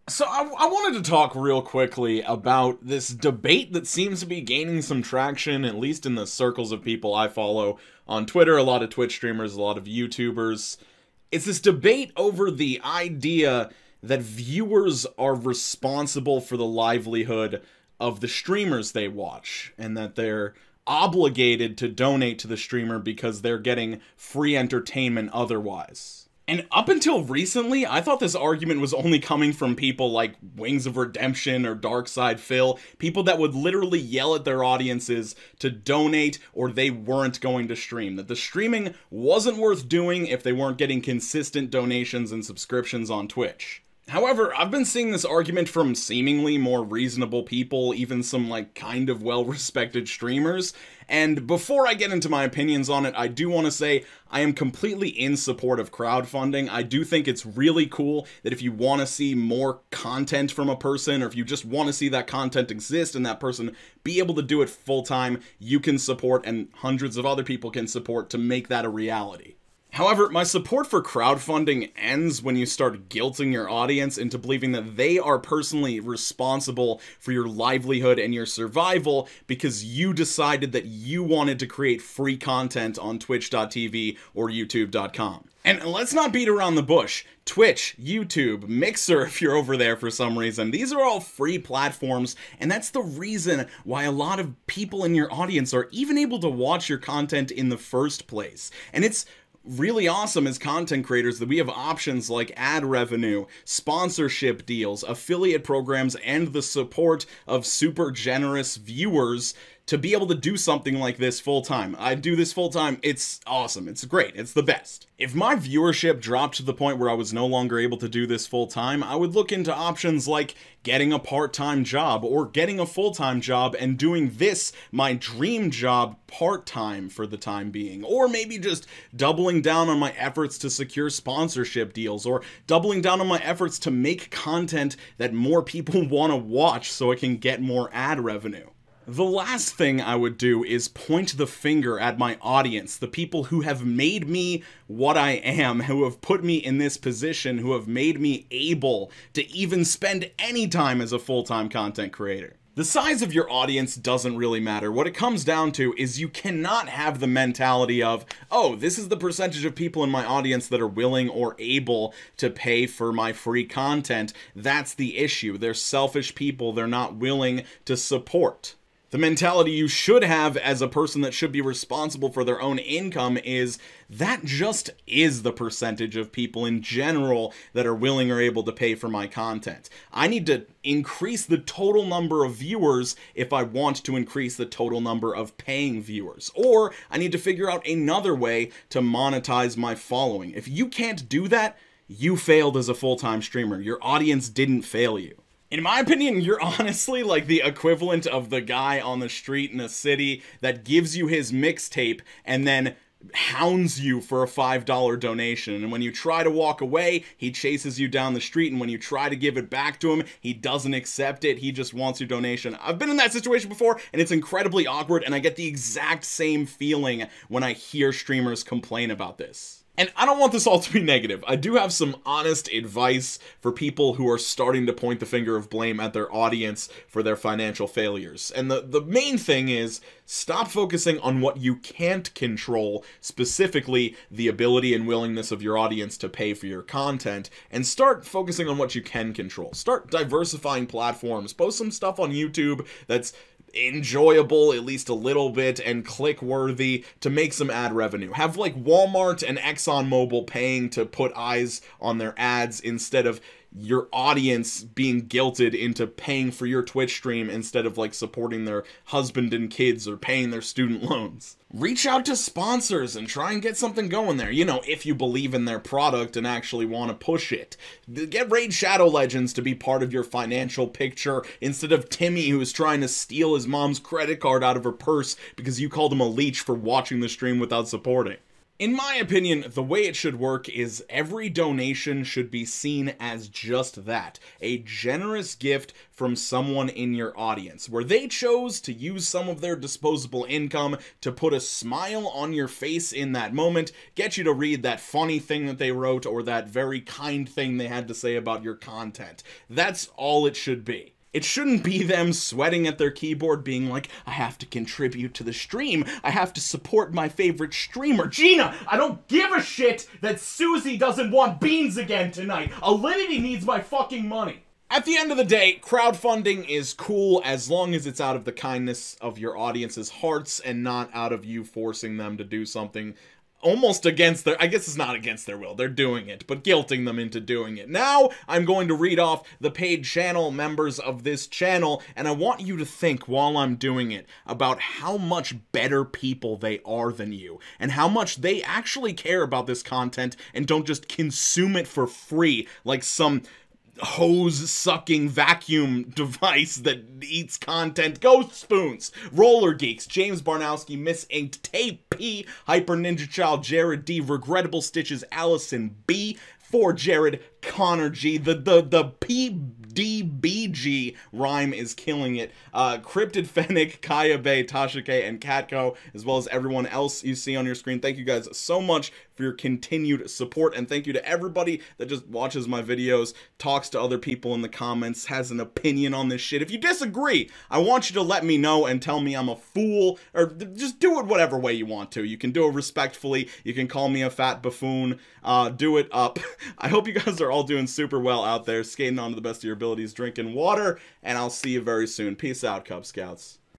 So I wanted to talk real quickly about this debate that seems to be gaining some traction, at least in the circles of people I follow on Twitter, a lot of Twitch streamers, a lot of YouTubers. It's this debate over the idea that viewers are responsible for the livelihood of the streamers they watch, and that they're obligated to donate to the streamer because they're getting free entertainment otherwise. And up until recently, I thought this argument was only coming from people like Wings of Redemption or Darkside Phil, people that would literally yell at their audiences to donate or they weren't going to stream, that the streaming wasn't worth doing if they weren't getting consistent donations and subscriptions on Twitch. However, I've been seeing this argument from seemingly more reasonable people, even some like kind of well-respected streamers, and before I get into my opinions on it, I do want to say I am completely in support of crowdfunding. I do think it's really cool that if you want to see more content from a person, or if you just want to see that content exist and that person be able to do it full-time, you can support and hundreds of other people can support to make that a reality. However, my support for crowdfunding ends when you start guilting your audience into believing that they are personally responsible for your livelihood and your survival because you decided that you wanted to create free content on twitch.tv or youtube.com. And let's not beat around the bush. Twitch, YouTube, Mixer if you're over there for some reason, these are all free platforms, and that's the reason why a lot of people in your audience are even able to watch your content in the first place. And it's really awesome as content creators that we have options like ad revenue, sponsorship deals, affiliate programs, and the support of super generous viewers to be able to do something like this full-time. I do this full-time, it's awesome, it's great, it's the best. If my viewership dropped to the point where I was no longer able to do this full-time, I would look into options like getting a part-time job or getting a full-time job and doing this, my dream job, part-time for the time being. Or maybe just doubling down on my efforts to secure sponsorship deals, or doubling down on my efforts to make content that more people want to watch so I can get more ad revenue. The last thing I would do is point the finger at my audience, the people who have made me what I am, who have put me in this position, who have made me able to even spend any time as a full-time content creator. The size of your audience doesn't really matter. What it comes down to is you cannot have the mentality of, oh, this is the percentage of people in my audience that are willing or able to pay for my free content. That's the issue. They're selfish people they're not willing to support. The mentality you should have as a person that should be responsible for their own income is that just is the percentage of people in general that are willing or able to pay for my content. I need to increase the total number of viewers if I want to increase the total number of paying viewers. Or I need to figure out another way to monetize my following. If you can't do that, you failed as a full-time streamer. Your audience didn't fail you. In my opinion, you're honestly like the equivalent of the guy on the street in a city that gives you his mixtape and then hounds you for a $5 donation. And when you try to walk away, he chases you down the street. And when you try to give it back to him, he doesn't accept it. He just wants your donation. I've been in that situation before, and it's incredibly awkward. And I get the exact same feeling when I hear streamers complain about this. And I don't want this all to be negative. I do have some honest advice for people who are starting to point the finger of blame at their audience for their financial failures. And the main thing is, stop focusing on what you can't control, specifically the ability and willingness of your audience to pay for your content, and start focusing on what you can control. Start diversifying platforms. Post some stuff on YouTube that's enjoyable, at least a little bit, and click-worthy to make some ad revenue. Have like Walmart and ExxonMobil paying to put eyes on their ads instead of your audience being guilted into paying for your Twitch stream instead of like supporting their husband and kids or paying their student loans. Reach out to sponsors and try and get something going there, you know, if you believe in their product and actually want to push it. Get Raid Shadow Legends to be part of your financial picture instead of Timmy, who is trying to steal his mom's credit card out of her purse because you called him a leech for watching the stream without supporting. In my opinion, the way it should work is every donation should be seen as just that, a generous gift from someone in your audience, where they chose to use some of their disposable income to put a smile on your face in that moment, get you to read that funny thing that they wrote or that very kind thing they had to say about your content. That's all it should be. It shouldn't be them sweating at their keyboard being like, I have to contribute to the stream. I have to support my favorite streamer. Gina, I don't give a shit that Susie doesn't want beans again tonight. Alinity needs my fucking money. At the end of the day, crowdfunding is cool as long as it's out of the kindness of your audience's hearts and not out of you forcing them to do something almost against their, I guess it's not against their will, they're doing it, but guilting them into doing it. Now, I'm going to read off the paid channel members of this channel, and I want you to think while I'm doing it about how much better people they are than you, and how much they actually care about this content and don't just consume it for free like some hose-sucking vacuum device that eats content. Ghost Spoons, Roller Geeks, James Barnowski, Miss Inked, Tape P, Hyper Ninja Child, Jared D, Regrettable Stitches, Allison B, For Jared, Connor G, the PDBG rhyme is killing it, Cryptid Fennec, Kaya Bay, Tasha K, and Catco, as well as everyone else you see on your screen. Thank you guys so much for your continued support, and thank you to everybody that just watches my videos, talks to other people in the comments, has an opinion on this shit. If you disagree, I want you to let me know and tell me I'm a fool, or just do it whatever way you want to. You can do it respectfully, you can call me a fat buffoon, do it up. I hope you guys are all doing super well out there, skating on to the best of your abilities, drinking water, and I'll see you very soon. Peace out, Cub Scouts.